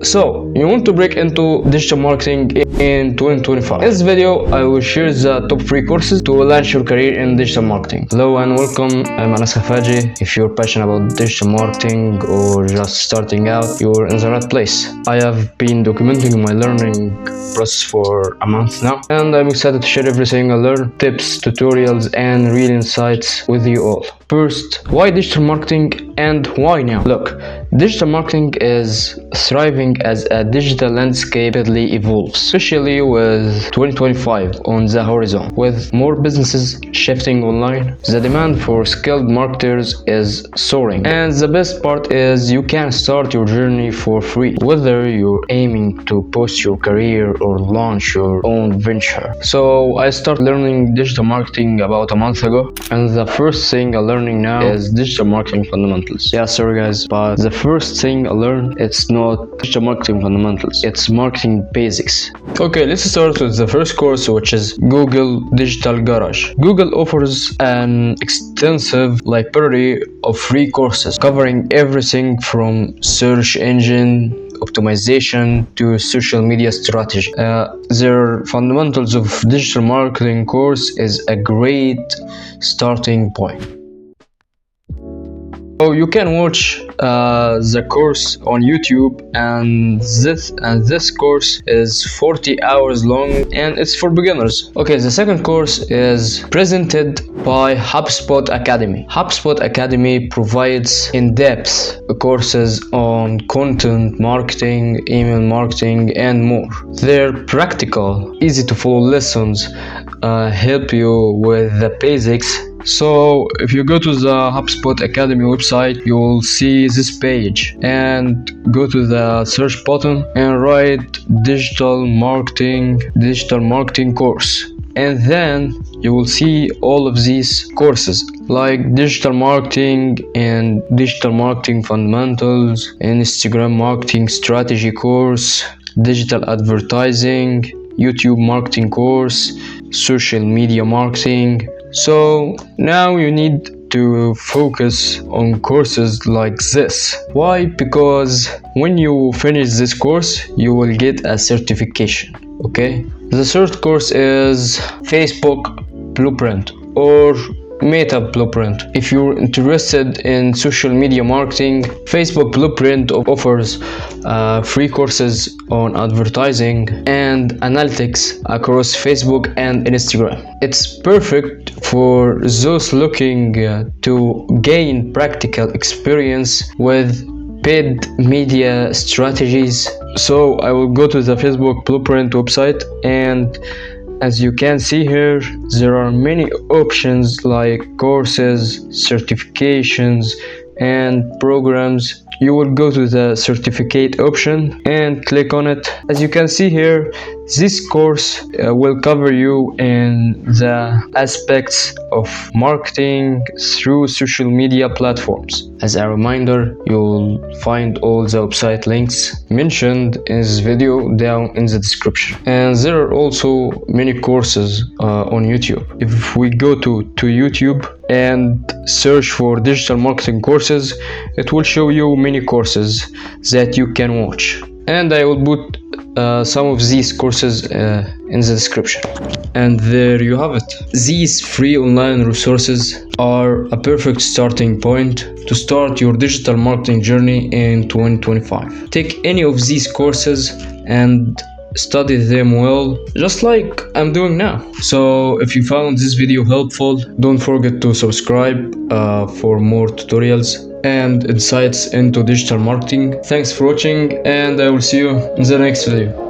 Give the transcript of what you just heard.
So, you want to break into digital marketing in 2025. In this video, I will share the top 3 courses to launch your career in digital marketing. Hello and welcome, I'm Khafaji. If you're passionate about digital marketing or just starting out, you're in the right place. I have been documenting my learning process for a month now, and I'm excited to share everything I learned, tips, tutorials, and real insights with you all. First, why digital marketing and why now? Look, digital marketing is thriving as a digital landscape rapidly evolves, especially with 2025 on the horizon. With more businesses shifting online, the demand for skilled marketers is soaring. And the best part is you can start your journey for free, whether you're aiming to post your career or launch your own venture. So I started learning digital marketing about a month ago, and the first thing I'm learning now is digital marketing fundamentals. Yeah, sorry guys, but the first thing I learned, it's not digital marketing fundamentals, it's marketing basics. Okay, let's start with the first course, which is Google Digital Garage. Google offers an extensive library of free courses covering everything from search engine optimization to social media strategy. Their fundamentals of digital marketing course is a great starting point. So you can watch the course on YouTube, and this course is 40 hours long and it's for beginners. Okay, the second course is presented by HubSpot Academy. HubSpot Academy provides in-depth courses on content marketing, email marketing, and more. Their practical, easy to follow lessons help you with the basics. So if you go to the HubSpot Academy website, you will see this page, and go to the search button and write digital marketing course, and then you will see all of these courses like digital marketing and digital marketing fundamentals, Instagram marketing strategy course, digital advertising, YouTube marketing course, social media marketing. So now you need to focus on courses like this. Why? Because when you finish this course, you will get a certification. Okay? The third course is Facebook Blueprint or Meta Blueprint. If you're interested in social media marketing, Facebook Blueprint offers free courses on advertising and analytics across Facebook and Instagram. It's perfect for those looking to gain practical experience with paid media strategies. So I will go to the Facebook Blueprint website, and as you can see here, there are many options like courses, certifications, and programs. You will go to the certificate option and click on it. As you can see here, this course will cover you in the aspects of marketing through social media platforms. As a reminder, you'll find all the website links mentioned in this video down in the description. And there are also many courses on YouTube. If we go to YouTube and search for digital marketing courses, it will show you many courses that you can watch. And I will put some of these courses in the description. And there you have it. These free online resources are a perfect starting point to start your digital marketing journey in 2025. Take any of these courses and study them well, just like I'm doing now. So if you found this video helpful, don't forget to subscribe for more tutorials and insights into digital marketing. Thanks for watching, and I will see you in the next video.